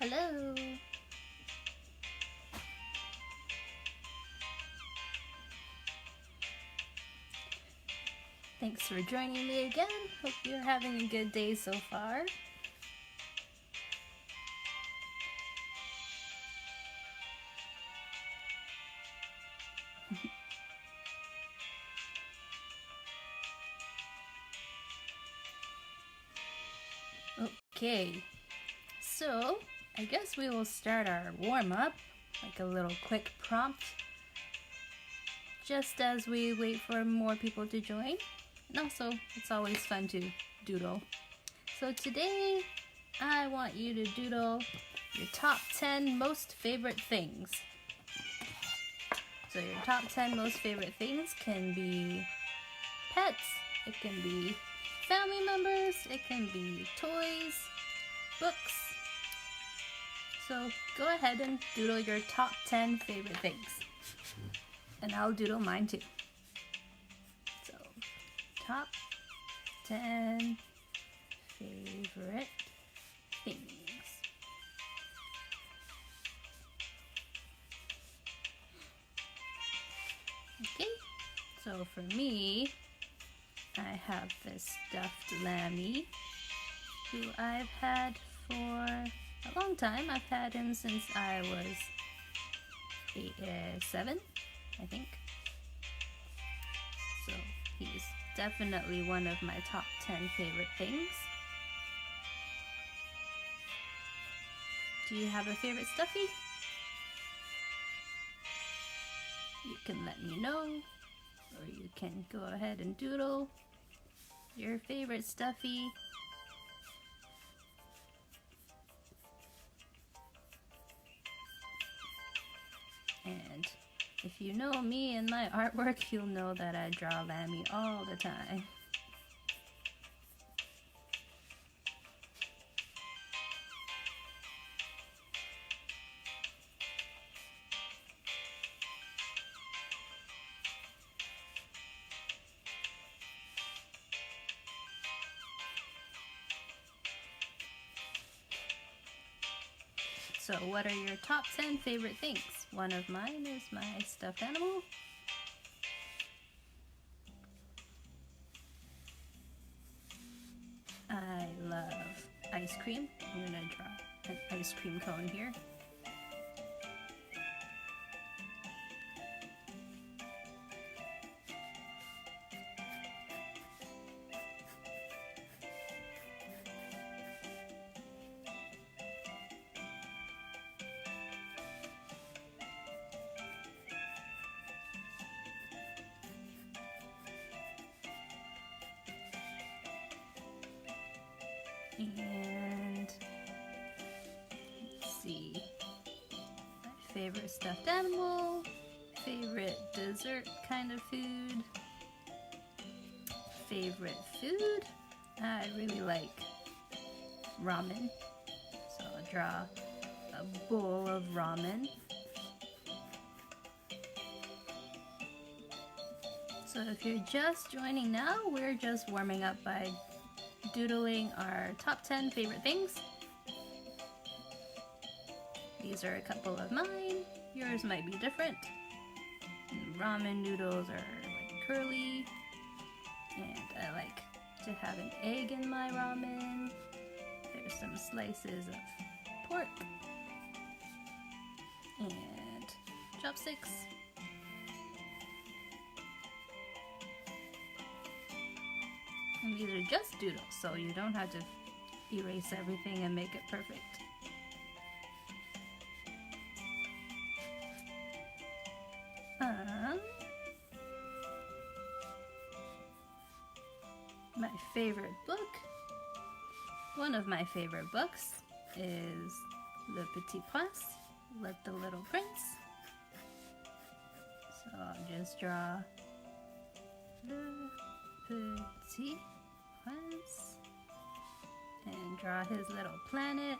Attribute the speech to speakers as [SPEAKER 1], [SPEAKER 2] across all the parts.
[SPEAKER 1] Hello. Thanks for joining me again. Hope you're having a good day so far. Okay, so I guess we will start our warm-up, like a little quick prompt, just as we wait for more people to join. And also, it's always fun to doodle. So today, I want you to doodle your top 10 most favorite things. So your top 10 most favorite things can be pets, it can be family members, it can be toys, books. So go ahead and doodle your top 10 favorite things. And I'll doodle mine too. So, top 10 favorite things. Okay, so for me, I have this stuffed lammy who I've had for a long time. I've had him since I was 7, I think. So he's definitely one of my top 10 favorite things. Do you have a favorite stuffy? You can let me know, or you can go ahead and doodle your favorite stuffy. And if you know me and my artwork, you'll know that I draw Lammy all the time. So what are your top 10 favorite things? One of mine is my stuffed animal. I love ice cream. I'm gonna draw an ice cream cone here. And let's see, my favorite stuffed animal, favorite dessert kind of food, favorite food, I really like ramen, so I'll draw a bowl of ramen. So if you're just joining now, we're just warming up by doodling our top 10 favorite things. These are a couple of mine. Yours might be different. Ramen noodles are like curly, and I like to have an egg in my ramen. There's some slices of pork and chopsticks. And these are just doodles, so you don't have to erase everything and make it perfect. My favorite book, one of my favorite books is Le Petit Prince, The Little Prince. So I'll just draw Le Petit Prince and draw his little planet.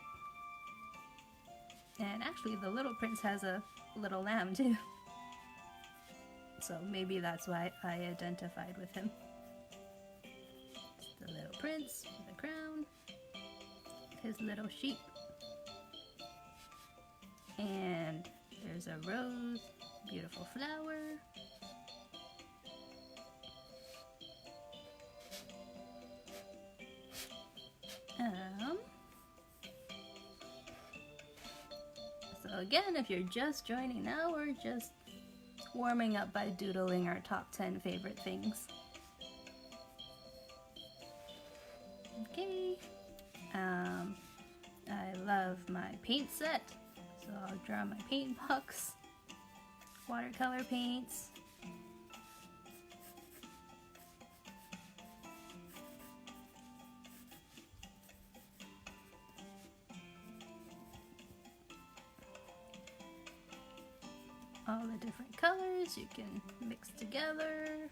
[SPEAKER 1] And actually the little prince has a little lamb too. So maybe that's why I identified with him. It's the little prince with a crown, his little sheep. And there's a rose, beautiful flower. So again, if you're just joining now, we're just warming up by doodling our top 10 favorite things. Okay. I love my paint set, so I'll draw my paint box, watercolor paints. All the different colors you can mix together.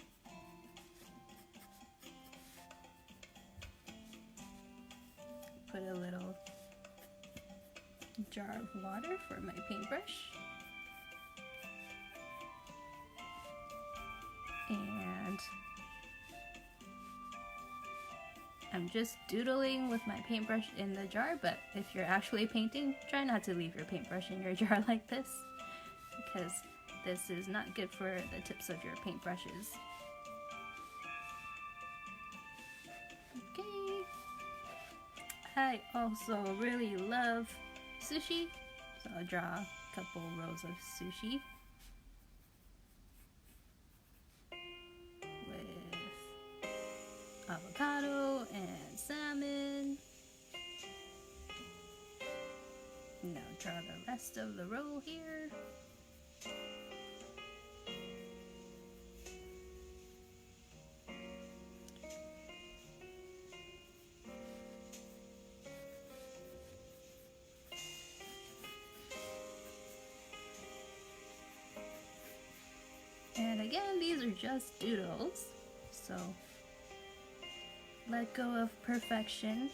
[SPEAKER 1] Put a little jar of water for my paintbrush. And I'm just doodling with my paintbrush in the jar, but if you're actually painting, try not to leave your paintbrush in your jar like this, because this is not good for the tips of your paintbrushes. Okay. I also really love sushi, so I'll draw a couple rows of sushi with avocado and salmon. Now draw the rest of the row here. And again, these are just doodles, so let go of perfection.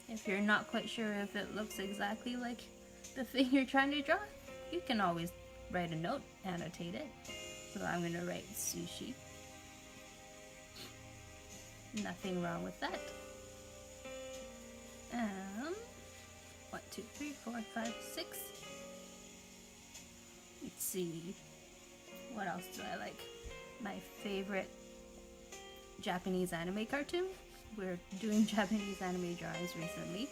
[SPEAKER 1] If you're not quite sure if it looks exactly like the thing you're trying to draw, you can always write a note, annotate it. So I'm going to write sushi. Nothing wrong with that. 1, 2, 3, 4, 5, 6. Let's see, what else do I like? My favorite Japanese anime cartoon. We're doing Japanese anime drawings recently.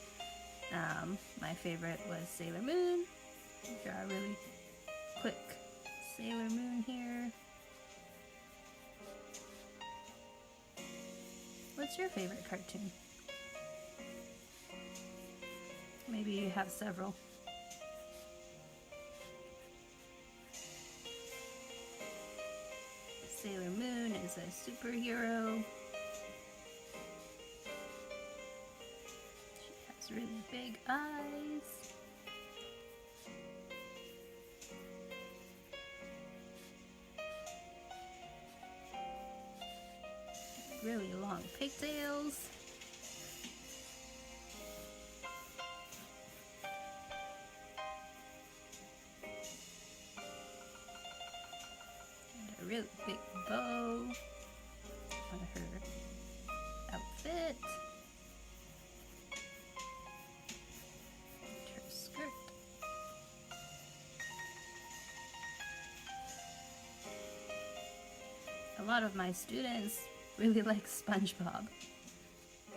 [SPEAKER 1] My favorite was Sailor Moon. Draw a really quick Sailor Moon here. What's your favorite cartoon? Maybe you have several. Sailor Moon is a superhero. She has really big eyes. Really long pigtails. Really big bow on her outfit. And her skirt. A lot of my students really like SpongeBob.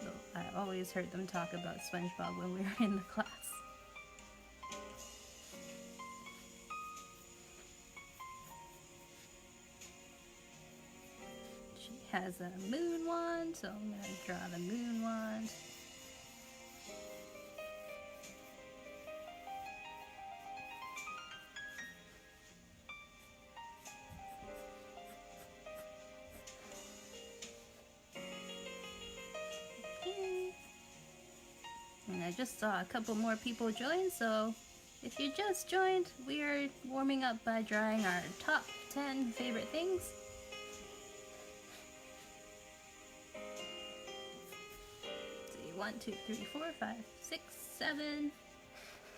[SPEAKER 1] So I always heard them talk about SpongeBob when we were in the class. Has a moon wand, so I'm going to draw the moon wand. Okay. And I just saw a couple more people join, so if you just joined, we are warming up by drawing our top 10 favorite things. 1, 2, 3, 4, 5, 6, 7.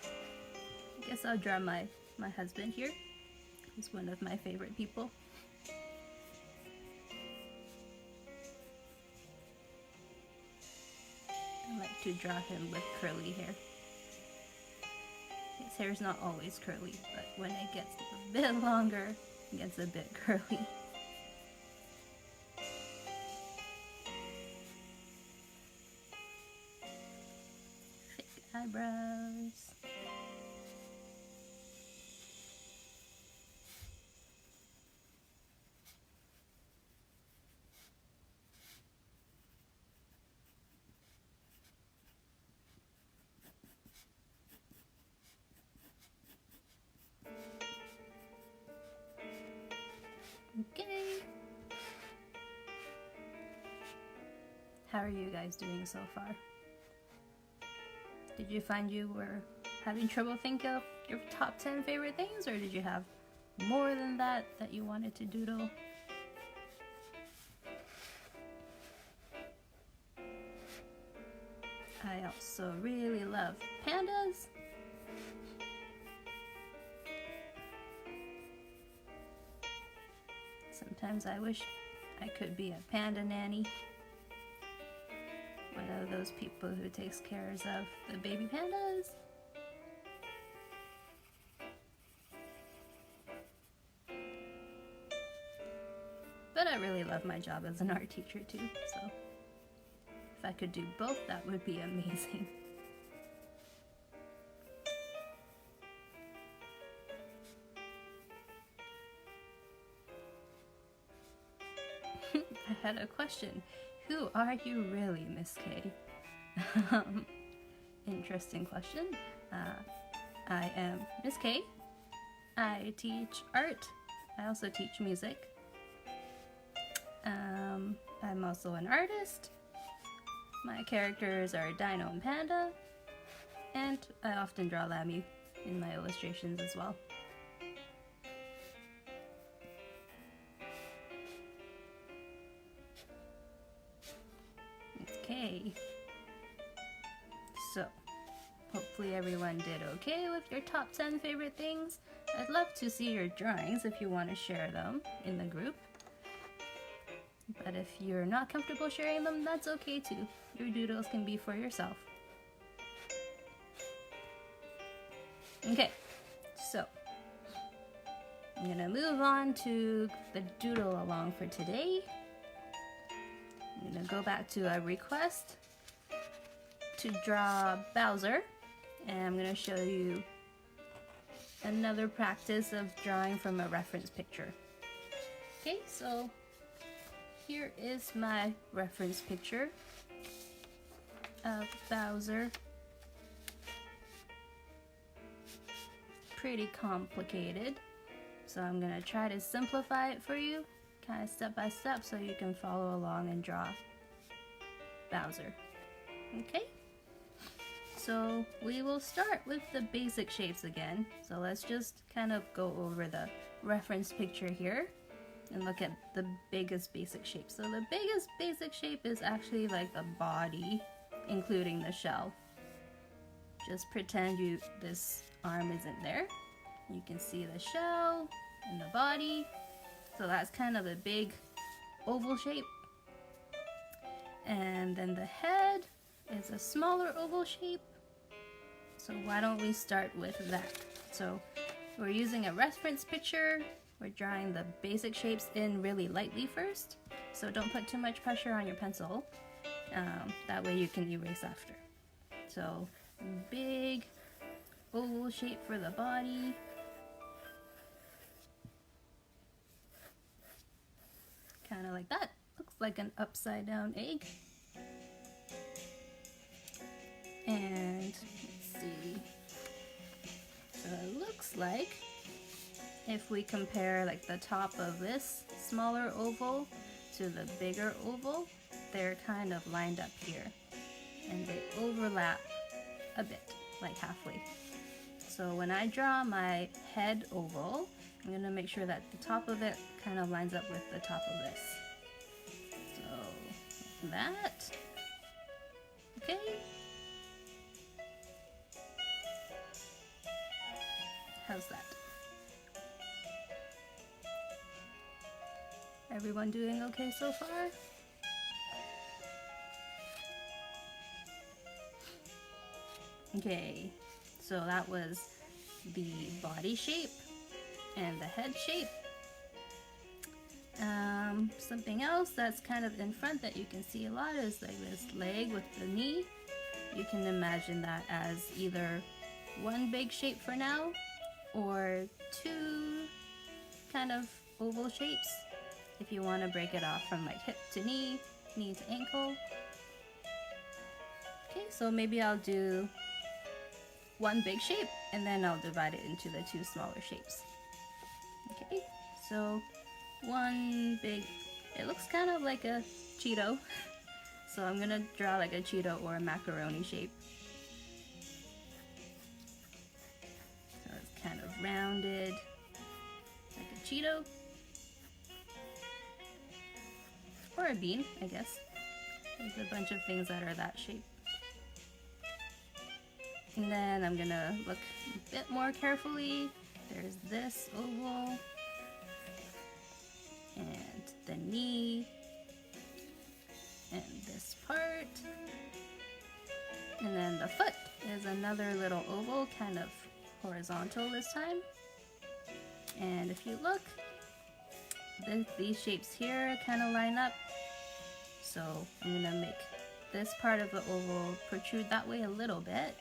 [SPEAKER 1] I guess I'll draw my husband here. He's one of my favorite people. I like like to draw him with curly hair. His hair's not always curly, but when it gets a bit longer, it gets a bit curly. Fake eyebrows. Okay. How are you guys doing so far? Did you find you were having trouble thinking of your top 10 favorite things, or did you have more than that you wanted to doodle? I also really love pandas. Sometimes I wish I could be a panda nanny. One of those people who takes care of the baby pandas. But I really love my job as an art teacher too, so if I could do both, that would be amazing. I had a question. Who are you really, Miss K? Interesting question. I am Miss K. I teach art. I also teach music. I'm also an artist. My characters are Dino and Panda. And I often draw Lammy in my illustrations as well. Okay, so hopefully everyone did okay with your top 10 favorite things. I'd love to see your drawings if you want to share them in the group. But if you're not comfortable sharing them, that's okay too. Your doodles can be for yourself. Okay, so I'm gonna move on to the doodle along for today. I'm gonna go back to a request to draw Bowser, and I'm gonna show you another practice of drawing from a reference picture. Okay, so here is my reference picture of Bowser. Pretty complicated, so I'm gonna try to simplify it for you, kind of step by step, so you can follow along and draw Bowser. Okay, so we will start with the basic shapes again. So let's just kind of go over the reference picture here and look at the biggest basic shape. So the biggest basic shape is actually like the body, including the shell. Just pretend this arm isn't there. You can see the shell and the body. So that's kind of a big oval shape. And then the head is a smaller oval shape. So why don't we start with that? So we're using a reference picture. We're drawing the basic shapes in really lightly first. So don't put too much pressure on your pencil. That way you can erase after. So big oval shape for the body. Kind of like that. Looks like an upside down egg. And let's see. So it looks like if we compare like the top of this smaller oval to the bigger oval, they're kind of lined up here. And they overlap a bit, like halfway. So when I draw my head oval, I'm going to make sure that the top of it kind of lines up with the top of this. So that. Okay. How's that? Everyone doing okay so far? Okay, so that was the body shape and the head shape. Something else that's kind of in front that you can see a lot is like this leg with the knee. You can imagine that as either one big shape for now or two kind of oval shapes if you want to break it off from like hip to knee, knee to ankle. Okay, so maybe I'll do one big shape and then I'll divide it into the two smaller shapes. Okay, so one big, it looks kind of like a Cheeto, so I'm gonna draw like a Cheeto or a macaroni shape. So it's kind of rounded like a Cheeto or a bean, I guess. There's a bunch of things that are that shape. And then I'm gonna look a bit more carefully. There's this oval and the knee and this part. And then the foot is another little oval, kind of horizontal this time. And if you look, these shapes here kind of line up. So I'm gonna make this part of the oval protrude that way a little bit.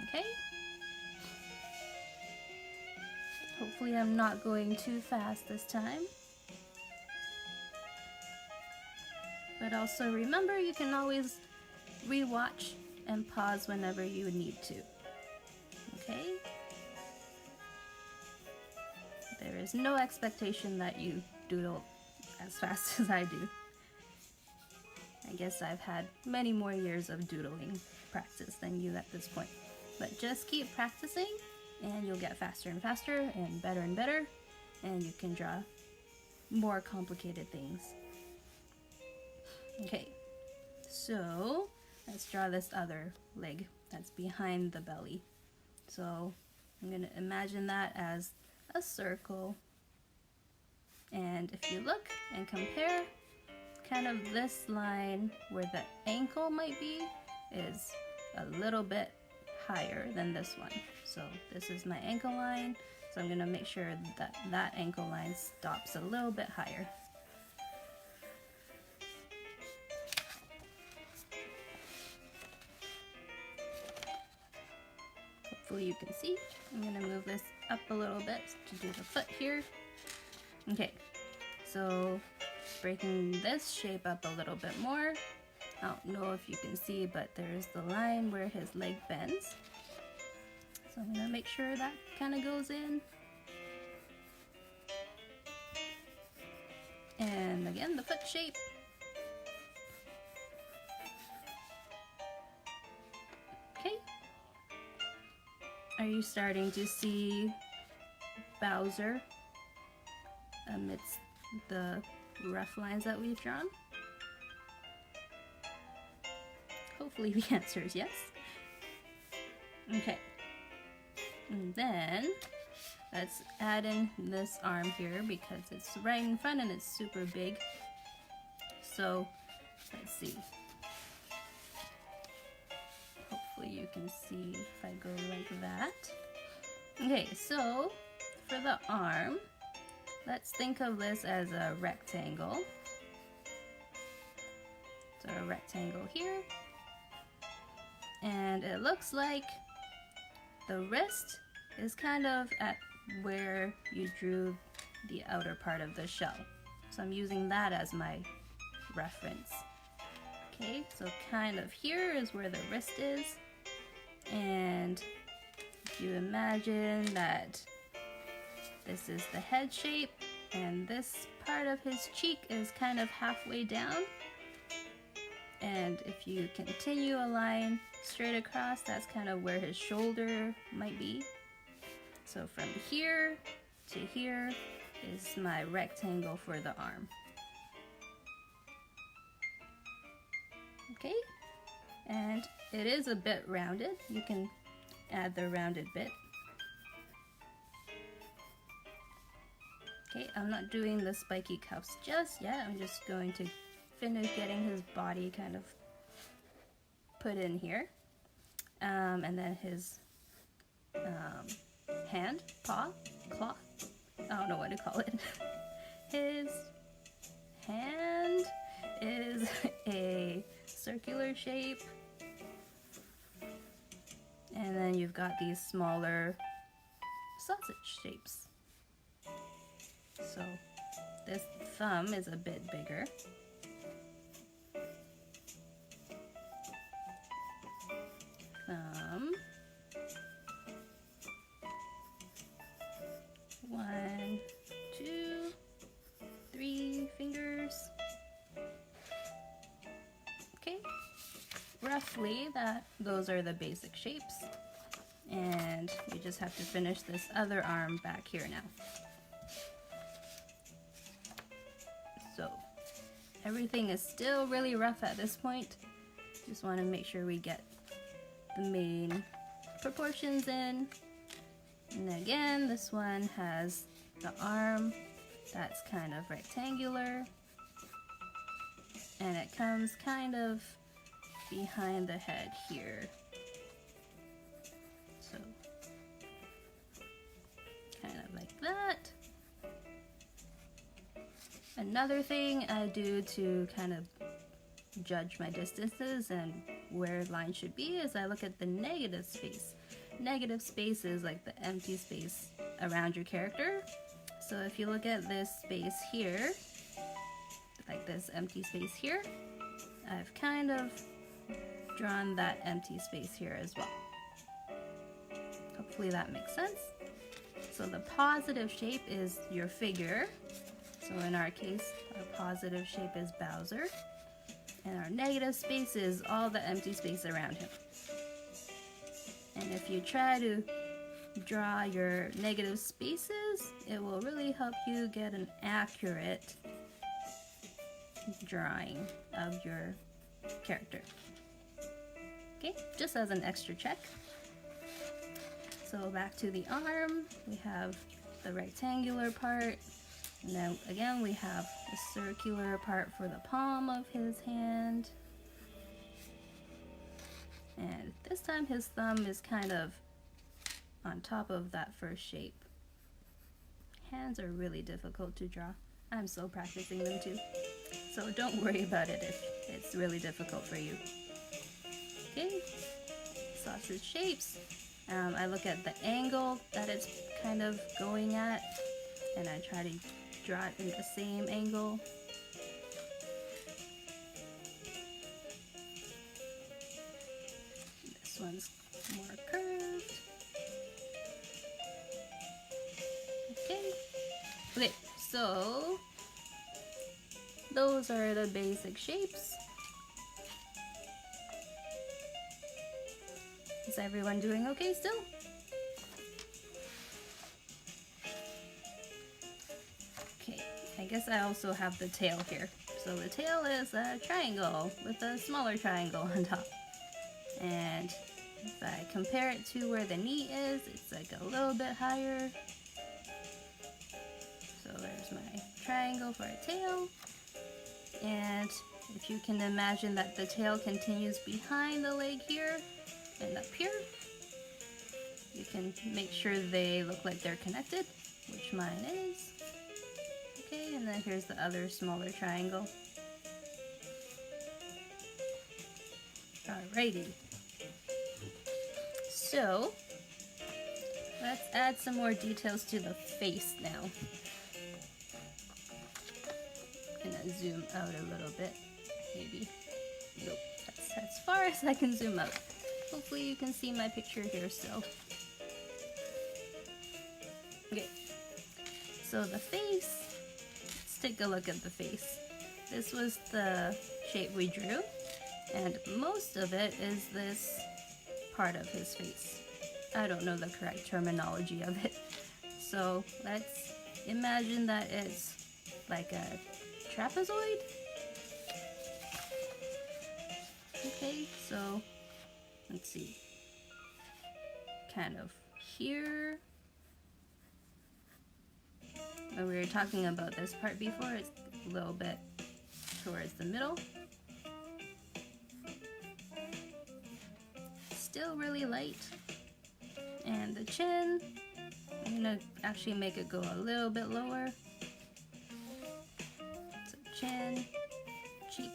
[SPEAKER 1] Okay. Hopefully I'm not going too fast this time. But also remember, you can always rewatch and pause whenever you need to. Okay? There is no expectation that you doodle as fast as I do. I guess I've had many more years of doodling practice than you at this point. But just keep practicing and you'll get faster and faster and better, and you can draw more complicated things. Okay, so let's draw this other leg that's behind the belly. So I'm gonna imagine that as a circle. And if you look and compare, kind of this line where the ankle might be is a little bit higher than this one. So this is my ankle line, so I'm gonna make sure that that ankle line stops a little bit higher. Hopefully you can see. I'm gonna move this up a little bit to do the foot here. Okay, so breaking this shape up a little bit more. I don't know if you can see, but there's the line where his leg bends. So I'm gonna make sure that kind of goes in. And again, the foot shape. Okay. Are you starting to see Bowser amidst the rough lines that we've drawn? Hopefully the answer is yes. Okay. And then let's add in this arm here because it's right in front and it's super big. So let's see. Hopefully you can see if I go like that. Okay, so for the arm, let's think of this as a rectangle. So a rectangle here. And it looks like the wrist is kind of at where you drew the outer part of the shell. So I'm using that as my reference. Okay, so kind of here is where the wrist is. And if you imagine that this is the head shape and this part of his cheek is kind of halfway down. And if you continue a line straight across, that's kind of where his shoulder might be. So from here to here is my rectangle for the arm. Okay, and it is a bit rounded. You can add the rounded bit. Okay, I'm not doing the spiky cuffs just yet. I'm just going to finish getting his body kind of put in here. And then his hand, paw, claw, I don't know what to call it. His hand is a circular shape. And then you've got these smaller sausage shapes. So this thumb is a bit bigger. Thumb. 1, 2, 3 fingers. Okay, roughly those are the basic shapes, and you just have to finish this other arm back here now. So everything is still really rough at this point. Just want to make sure we get the main proportions in. And again, this one has the arm that's kind of rectangular, and it comes kind of behind the head here. So kind of like that. Another thing I do to kind of judge my distances and where lines should be is I look at the negative space. Negative space is like the empty space around your character. So if you look at this space here, like this empty space here, I've kind of drawn that empty space here as well. Hopefully that makes sense. So the positive shape is your figure. So in our case, our positive shape is Bowser. And our negative space is all the empty space around him. And if you try to draw your negative spaces, it will really help you get an accurate drawing of your character. Okay, just as an extra check. So back to the arm, we have the rectangular part, and then again we have the circular part for the palm of his hand. And this time his thumb is kind of on top of that first shape. Hands are really difficult to draw. I'm still practicing them too. So don't worry about it if it's really difficult for you. Okay, sausage shapes. I look at the angle that it's kind of going at, and I try to draw it in the same angle. This one's more curved. Okay, so those are the basic shapes. Is everyone doing okay still? Okay, I guess I also have the tail here. So the tail is a triangle with a smaller triangle on top. And if I compare it to where the knee is, it's like a little bit higher. So there's my triangle for a tail. And if you can imagine that the tail continues behind the leg here and up here, you can make sure they look like they're connected, which mine is. Okay, and then here's the other smaller triangle. Alrighty. So, let's add some more details to the face now. I'm gonna zoom out a little bit, maybe. Nope, that's as far as I can zoom out. Hopefully you can see my picture here still. Okay, so the face, let's take a look at the face. This was the shape we drew, and most of it is this part of his face. I don't know the correct terminology of it. So let's imagine that it's like a trapezoid. Okay, so let's see. Kind of here. When we were talking about this part before, it's a little bit towards the middle. still really light. And the chin, I'm gonna actually make it go a little bit lower. So chin, cheek,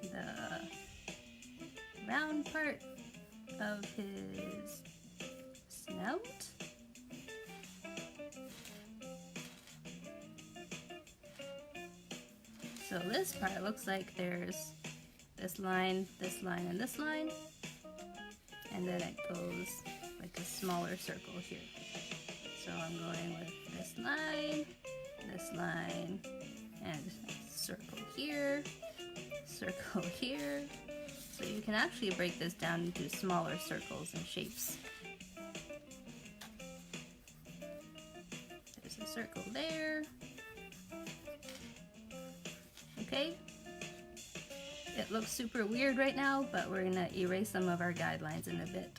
[SPEAKER 1] the round part of his snout. So this part looks like there's this line, and this line, and then it goes like a smaller circle here. So I'm going with this line, and circle here, circle here. So you can actually break this down into smaller circles and shapes. There's a circle there. Okay, it looks super weird right now, but we're gonna erase some of our guidelines in a bit.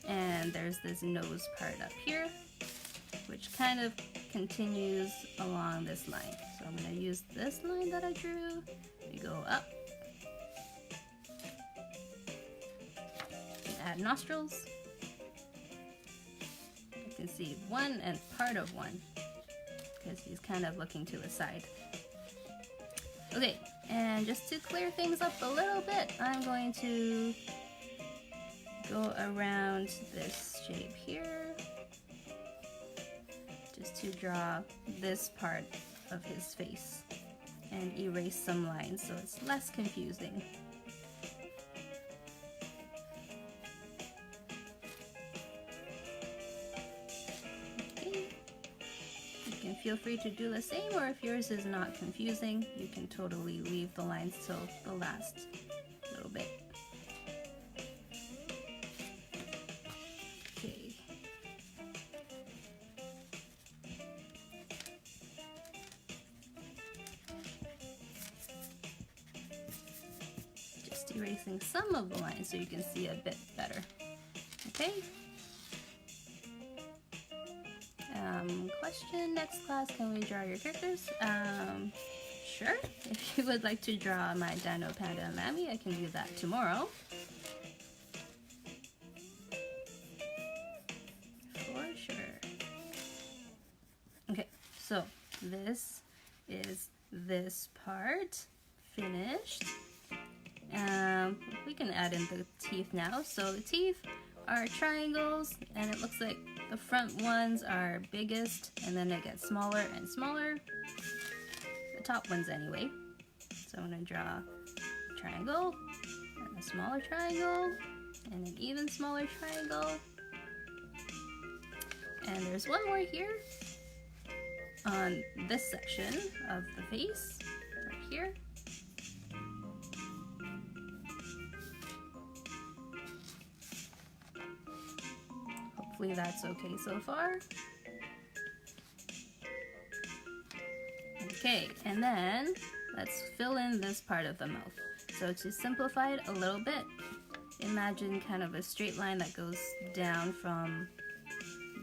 [SPEAKER 1] And there's this nose part up here, which kind of continues along this line. So I'm gonna use this line that I drew. We go up. And add nostrils. You can see one and part of one, because he's kind of looking to the side. Okay, and just to clear things up a little bit, I'm going to go around this shape here, just to draw this part of his face and erase some lines so it's less confusing. Feel free to do the same, or if yours is not confusing, you can totally leave the lines till the last little bit. Okay. Just erasing some of the lines so you can see a bit better. Okay. Question, next class, can we draw your characters? Sure. If you would like to draw my Dino, Panda, and Mammy, I can do that tomorrow. For sure. Okay, so this is this part finished. We can add in the teeth now. So the teeth are triangles, and it looks like the front ones are biggest, and then they get smaller and smaller. The top ones anyway. So I'm going to draw a triangle, and a smaller triangle, and an even smaller triangle. And there's one more here on this section of the face, right here. Hopefully that's okay so far. Okay, and then let's fill in this part of the mouth. So to simplify it a little bit, imagine kind of a straight line that goes down from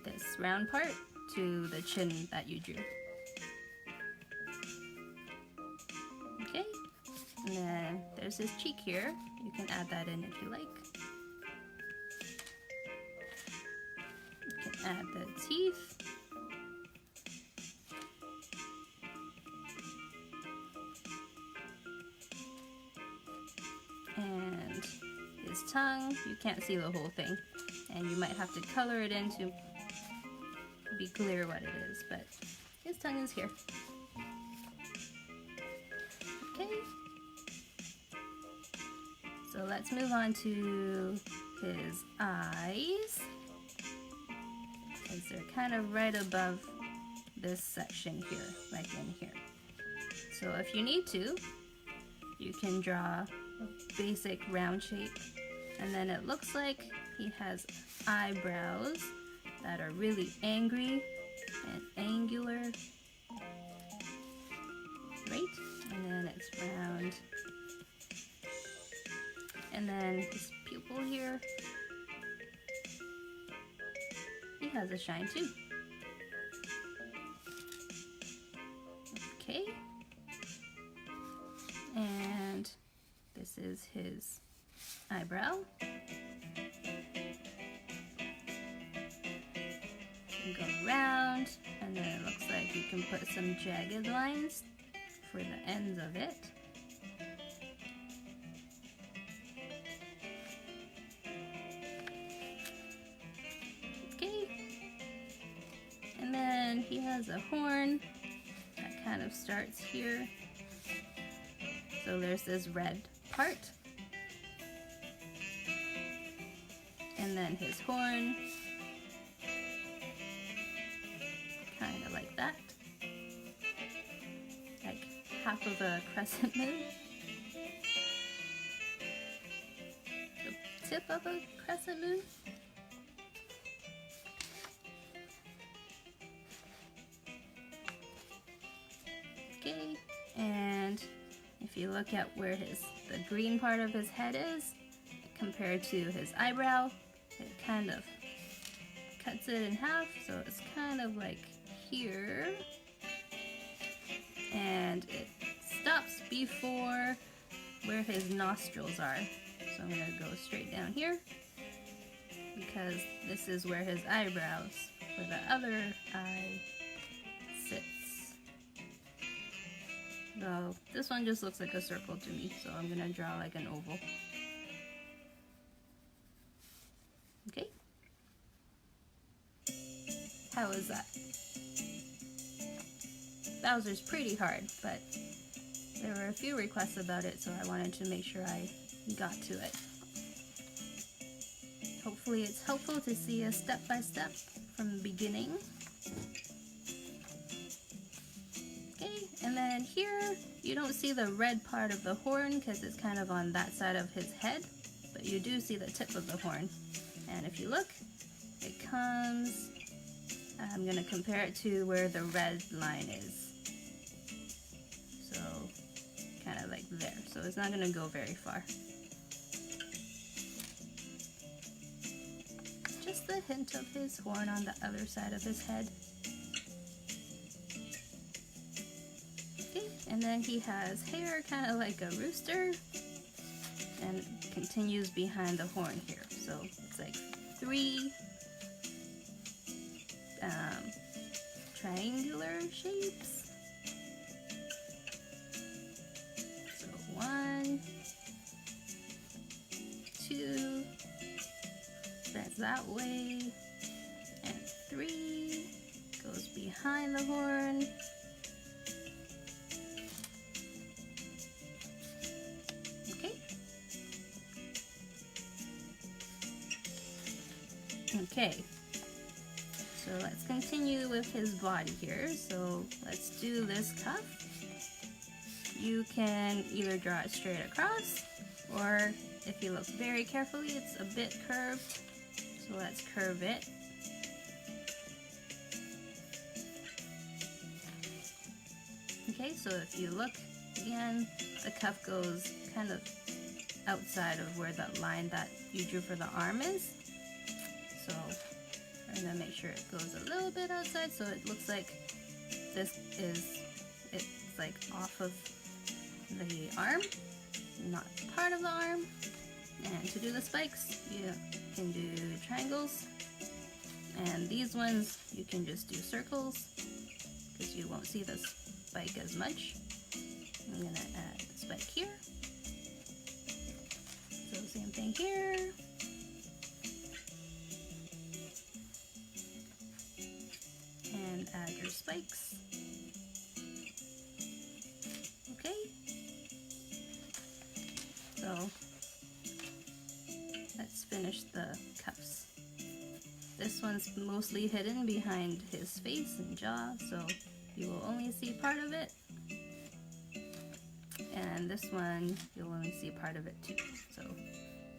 [SPEAKER 1] this round part to the chin that you drew. Okay, and then there's his cheek here. You can add that in if you like. Add the teeth. And his tongue. You can't see the whole thing, and you might have to color it in to be clear what it is, but his tongue is here. Okay. So let's move on to his eyes. They're kind of right above this section here, like in here. So if you need to, you can draw a basic round shape, and then it looks like he has eyebrows that are really angry and angular, right? And then it's round, and then his pupil here, he has a shine too. Okay, and this is his eyebrow. You go around, and then it looks like you can put some jagged lines for the ends of it. Okay. And then he has a horn that kind of starts here. So there's this red part. And then his horn, kind of like that. Like half of a crescent moon. The tip of a crescent moon. Okay, and if you look at where the green part of his head is, compared to his eyebrow, it kind of cuts it in half, so it's kind of like here. And it stops before where his nostrils are. So I'm going to go straight down here, because this is where his eyebrows for the other eye sits. So this one just looks like a circle to me, so I'm going to draw like an oval. Okay. How was that? Bowser's pretty hard, but there were a few requests about it, so I wanted to make sure I got to it. Hopefully it's helpful to see a step-by-step from the beginning. Okay, and then here you don't see the red part of the horn because it's kind of on that side of his head, but you do see the tip of the horn. And if you look, it comes, I'm going to compare it to where the red line is. So, kind of like there. So it's not going to go very far. Just a hint of his horn on the other side of his head. Okay, and then he has hair kind of like a rooster. And it continues behind the horn here. So it's like 3 triangular shapes. So 1, 2, that's that way, and 3 goes behind the horn. Okay, so let's continue with his body here. So let's do this cuff. You can either draw it straight across, or if you look very carefully, it's a bit curved. So let's curve it. Okay, so if you look again, the cuff goes kind of outside of where that line that you drew for the arm is. So I'm gonna make sure it goes a little bit outside, so it looks like it's like off of the arm, not part of the arm. And to do the spikes, you can do triangles, and these ones you can just do circles because you won't see the spike as much. I'm gonna add a spike here, so same thing here. And add your spikes. Okay. So let's finish the cuffs. This one's mostly hidden behind his face and jaw, so you will only see part of it. And this one, you'll only see part of it too. So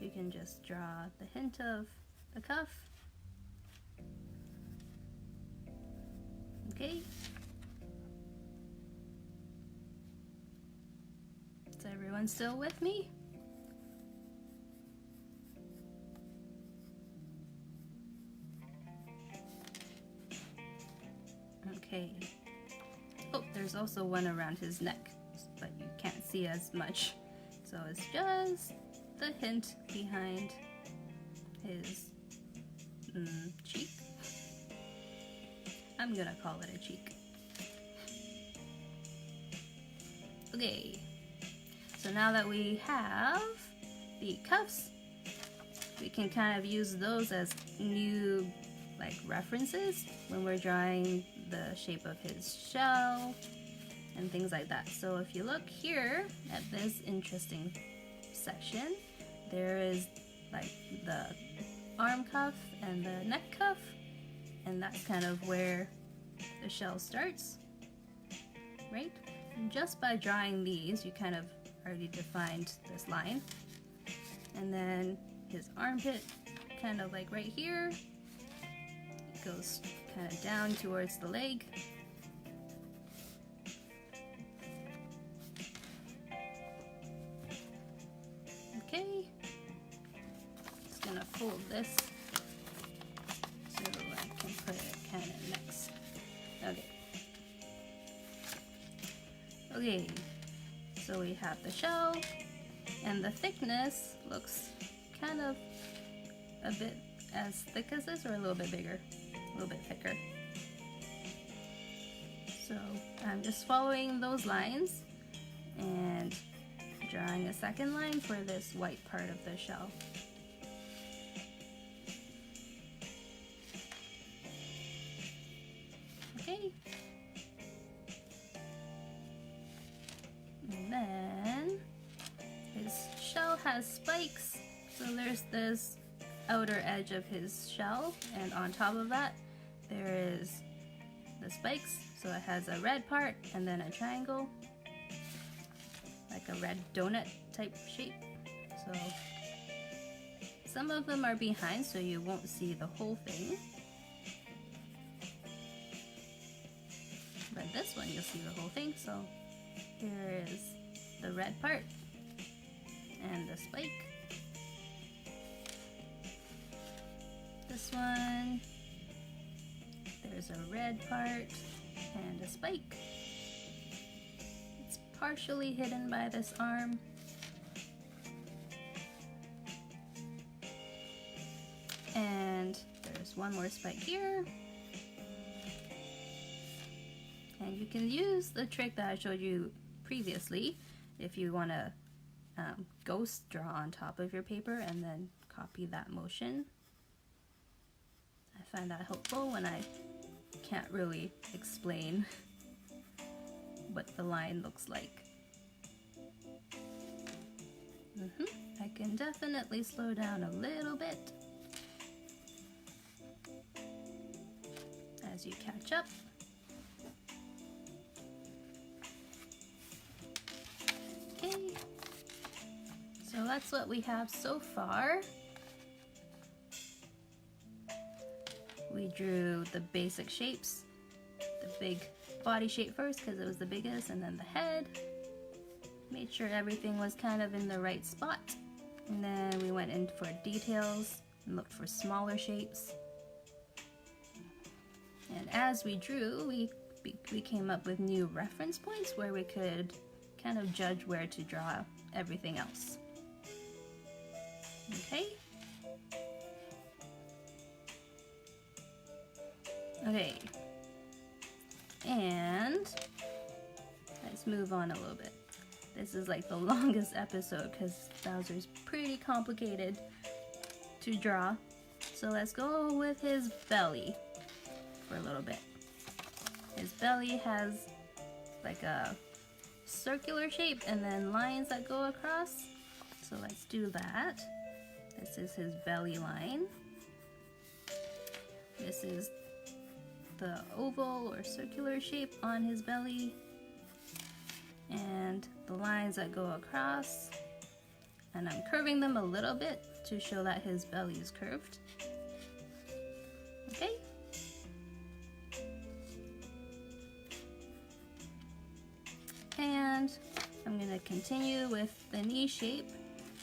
[SPEAKER 1] you can just draw the hint of the cuff. Okay. Is everyone still with me? Okay. Oh, there's also one around his neck, but you can't see as much. So it's just the hint behind his cheek. I'm gonna call it a cheek. Okay, so now that we have the cuffs, we can kind of use those as new like references when we're drawing the shape of his shell and things like that. So if you look here at this interesting section, there is like the arm cuff and the neck cuff, and that's kind of where the shell starts, right? And just by drawing these, you kind of already defined this line. And then his armpit, kind of like right here, it goes kind of down towards the leg. Okay, just gonna fold this so I can put it kind of next. Okay. Okay, so we have the shell, and the thickness looks kind of a bit as thick as this, or a little bit bigger, a little bit thicker. So I'm just following those lines and drawing a second line for this white part of the shell. Okay. And then his shell has spikes, so there's this outer edge of his shell, and on top of that there is the spikes, so it has a red part and then a triangle, like a red donut type shape. So some of them are behind, so you won't see the whole thing, but this one you'll see the whole thing. So here is the red part and the spike. This one, there's a red part and a spike. It's partially hidden by this arm. And there's one more spike here. And you can use the trick that I showed you previously if you want to ghost draw on top of your paper and then copy that motion. I find that helpful when I can't really explain what the line looks like. I can definitely slow down a little bit as you catch up. Okay, so that's what we have so far. We drew the basic shapes, the big body shape first because it was the biggest, and then the head. Made sure everything was kind of in the right spot. And then we went in for details and looked for smaller shapes. And as we drew, we came up with new reference points where we could kind of judge where to draw everything else. Okay? Okay, and let's move on a little bit. This is like the longest episode because Bowser's pretty complicated to draw. So let's go with his belly for a little bit. His belly has like a circular shape and then lines that go across. So let's do that. This is his belly line. This is the oval or circular shape on his belly, and the lines that go across, and I'm curving them a little bit to show that his belly is curved. Okay, and I'm gonna continue with the knee shape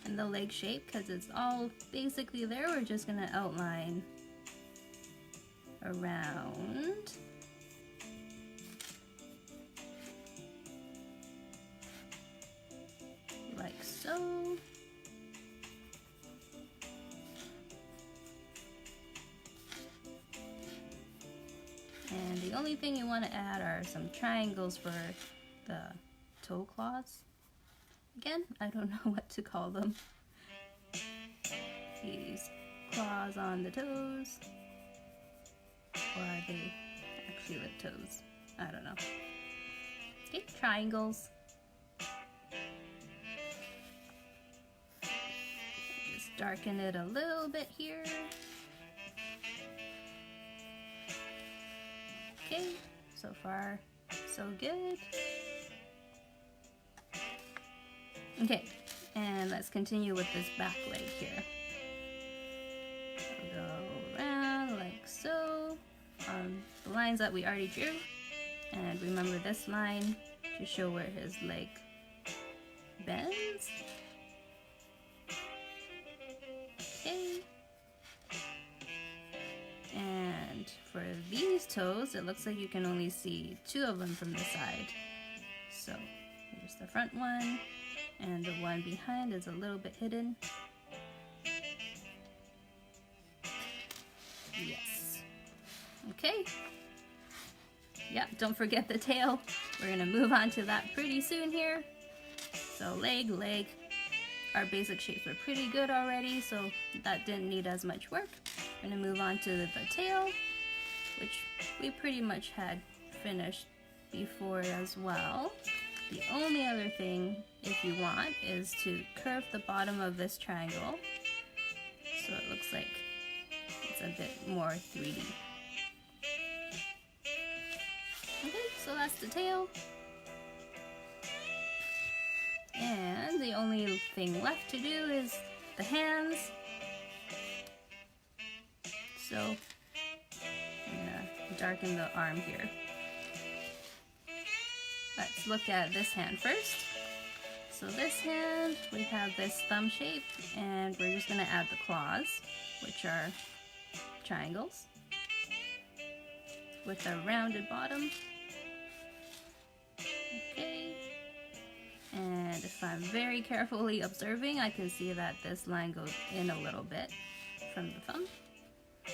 [SPEAKER 1] and the leg shape because it's all basically there. We're just gonna outline around. Like so. only thing you want to add are some triangles for the toe claws. Again, I don't know what to call them. These claws on the toes. Or are they actually with toes? I don't know. Okay, triangles. Just darken it a little bit here. Okay, so far so good. Okay, and let's continue with this back leg here. We'll go around like so on the lines that we already drew. And remember this line to show where his leg bends. Okay. And for these toes, it looks like you can only see 2 of them from the side. So here's the front one, and the one behind is a little bit hidden. Yes. Okay. Yeah, don't forget the tail. We're gonna move on to that pretty soon here. So leg. Our basic shapes were pretty good already, so that didn't need as much work. We're gonna move on to the tail, which we pretty much had finished before as well. The only other thing, if you want, is to curve the bottom of this triangle so it looks like it's a bit more 3D. Okay, so that's the tail. And the only thing left to do is the hands. So I'm gonna darken the arm here. Let's look at this hand first. So this hand, we have this thumb shape, and we're just gonna add the claws, which are triangles with a rounded bottom. Okay. And if I'm very carefully observing, I can see that this line goes in a little bit from the thumb.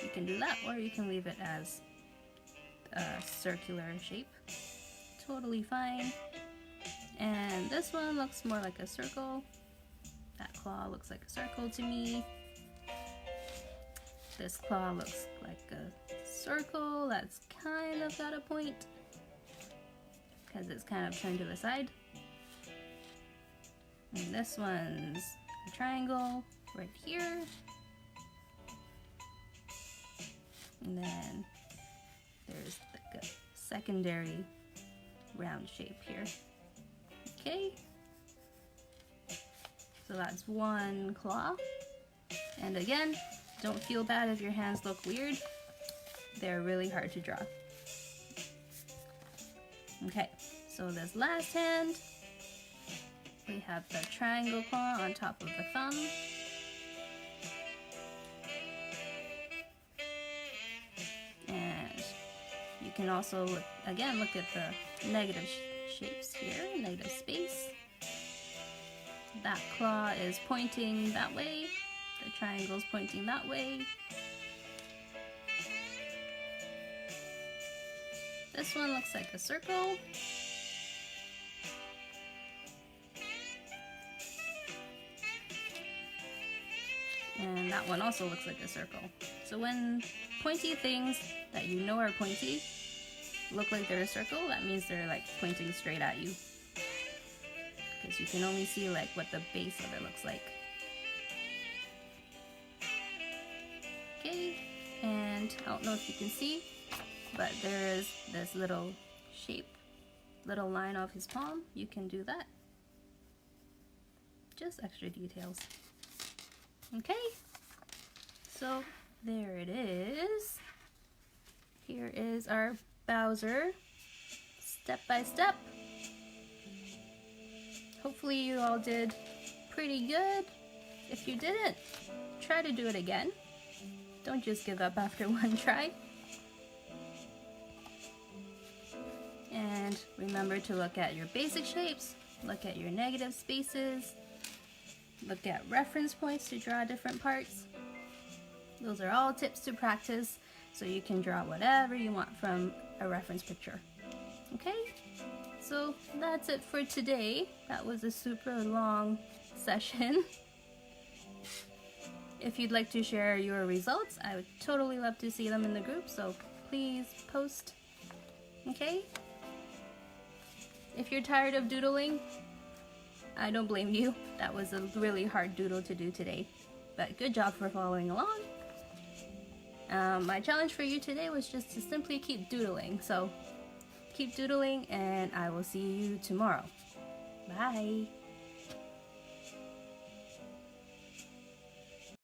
[SPEAKER 1] You can do that, or you can leave it as a circular shape. Totally fine. And this one looks more like a circle. That claw looks like a circle to me. This claw looks like a circle that's kind of got a point because it's kind of turned to the side. And this one's a triangle right here. And then there's like a secondary round shape here. Okay. So that's one claw. And again, don't feel bad if your hands look weird. They're really hard to draw. Okay, so this last hand, we have the triangle claw on top of the thumb. And you can also, look at the negative shapes here, negative space. That claw is pointing that way. The triangle's pointing that way. This one looks like a circle. And that one also looks like a circle. So when pointy things that you know are pointy look like they're a circle, that means they're like pointing straight at you. Because you can only see like what the base of it looks like. Okay, and I don't know if you can see, but there is this little shape, little line off his palm. You can do that. Just extra details. Okay, so there it is. Here is our Bowser, step by step. Hopefully you all did pretty good. If you didn't, try to do it again. Don't just give up after one try. And remember to look at your basic shapes, look at your negative spaces, look at reference points to draw different parts. Those are all tips to practice so you can draw whatever you want from a reference picture. Okay, so that's it for today. That was a super long session. If you'd like to share your results, I would totally love to see them in the group, so please post. Okay? If you're tired of doodling, I don't blame you. That was a really hard doodle to do today, but good job for following along. My challenge for you today was just to simply keep doodling, so keep doodling and I will see you tomorrow. Bye!